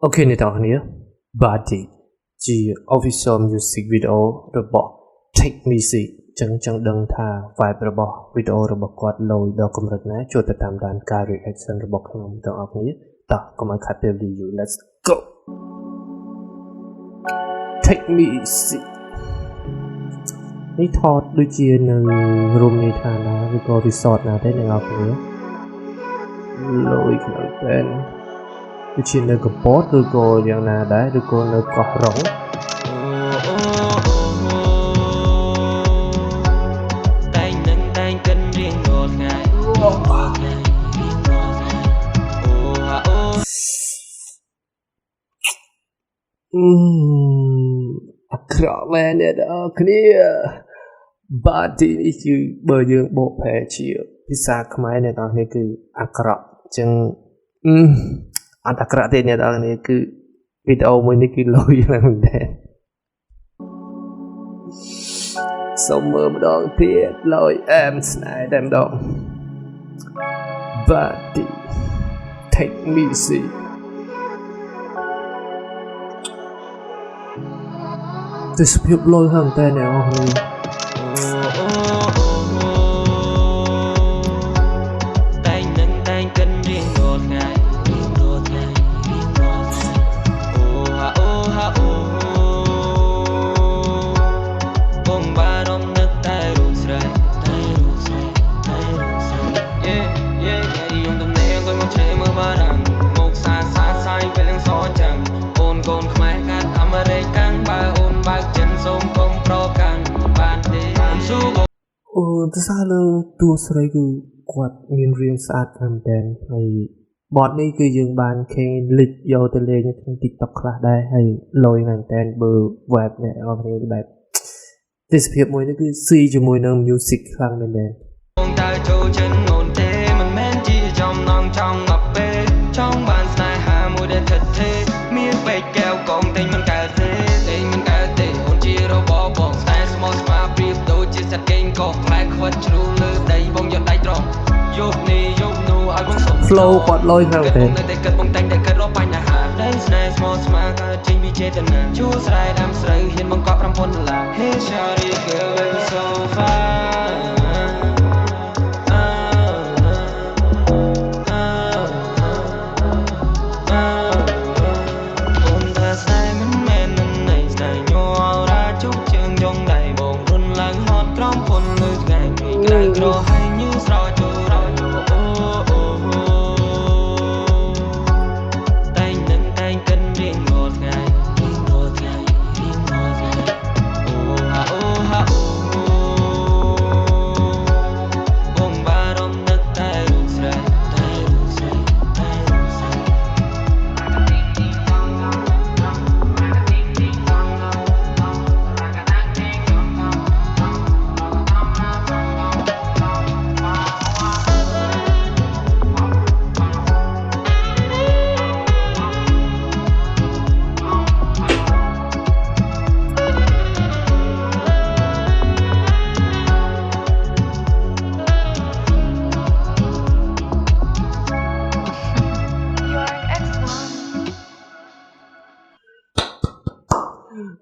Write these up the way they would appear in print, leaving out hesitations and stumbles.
Ok អ្នកទាំងអស់គ្នា Body ជា official music video របស់ Take Me See ចឹងដឹងថា vibe របស់ video របស់គាត់លយដល់កម្រិតណាចូលទៅតាមដានការ reaction របស់ខ្ញុំទាំងអស់គ្នាតោះកុំឲ្យខាតពេល video let's go Take Me See នេះថតដូចជានៅរូមនៃឋានណាឬក៏ resort ណាទេអ្នកនរគ្នាលយក្នុងតែនដូចជានៅកំពតឬក៏យ៉ាងណាដែរឬក៏នៅកោះរ៉ុងតែងនឹងតែងកិនរៀងរាល់ថ្ងៃអាក្រក់មែនអ្នកនរគ្នាបាទទីនេះគឺបើយើងបកប្រែជាភាសាខ្មែរអ្នកនរគ្នាគឺអាក្រក់អញ្ចឹងអត់អាក្រក់ទេអ្នកនរគ្នាគឺវីដេអូមួយនេះគឺលយមែនទេសូមមើលម្ដងទៀតលយអែមស្នេហ៍តែម្ដងបាទទី Take Me See ទេសភាពលយហ្នឹងតែអ្នកនរគ្នាទៅសារលើតួស្រីគឺគាត់មានរាងស្អាតមែនទែនហើយបទនេះគឺយើងបានឃើញលិចយកទៅលេងក្នុង TikTok ខ្លះដែរហើយលយមែនទែនបើ web អ្នកនរគ្នាបែបទេសភាពមួយនេះគឺស៊ីជាមួយនឹង music ខ្លាំងមែនទែនតើចូលចិត្តអូនទេមិនមែនជាចំណងចង់មកពេលចង់បានស្នេហាមួយដែលថិតថេរមានពេកកែវកងតែមិនកើតទេអូនជារបស់បងតែស្មោះស្មាប្រៀបដូចជាសត្វកេងកោខ្លែខ្វិតជ្រូលលើដីបងយកដៃត្រង់យកនេះយកនោះឲ្យបងសុំ flow គាត់លយខ្លាំងទេតែគិតបងតែងតែគិតរកបញ្ហាតែស្នេហ៍ស្មោះស្មាកើតចេញពីចេតនាជួស្រែដាំស្រូវហ៊ានបង្កប់$5000 Hey shawty girl you're so fine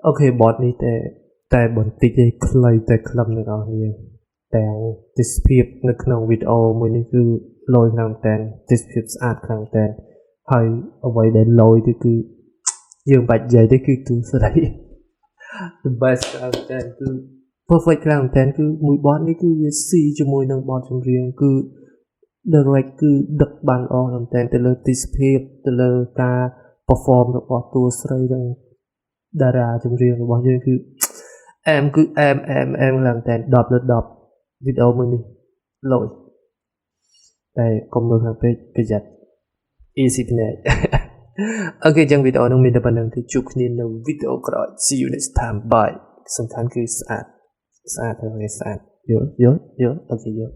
អូខេបតនេះតែបន្តិចឯខ្លីតែខ្លឹមអ្នកនរគ្នាទាំងទេសភាពនៅក្នុងវីដេអូមួយនេះគឺលយខ្លាំងតែនទេសភាពស្អាតខ្លាំងតែនហើយអ្វីដែលលយទៅគឺយើងបាច់និយាយទេគឺទូស្រី the best ខ្លាំងតែនគឺ perfect ខ្លាំងតែនគឺមួយបតនេះគឺវាស៊ីជាមួយនឹងបទចម្រៀងគឺ direct គឺដឹកបានល្អមែនតែនទៅលើទេសភាពទៅលើការ perform របស់តួស្រីនិងតារាចម្រៀងរបស់យើងគឺអែមគឺអែមឡើងតែ10លើ10វីដេអូមួយនេះលយតែកុំមើលខាងពេកប្រយ័ត្ន easy ភ្នែកអូខេចឹងវីដេអូនោះមានតែប៉ុណ្្នឹងទេជួបគ្នានៅវីដេអូក្រោយ see you next time bye សំខាន់គឺស្អាតហើយស្អាតយល់អូខេយល់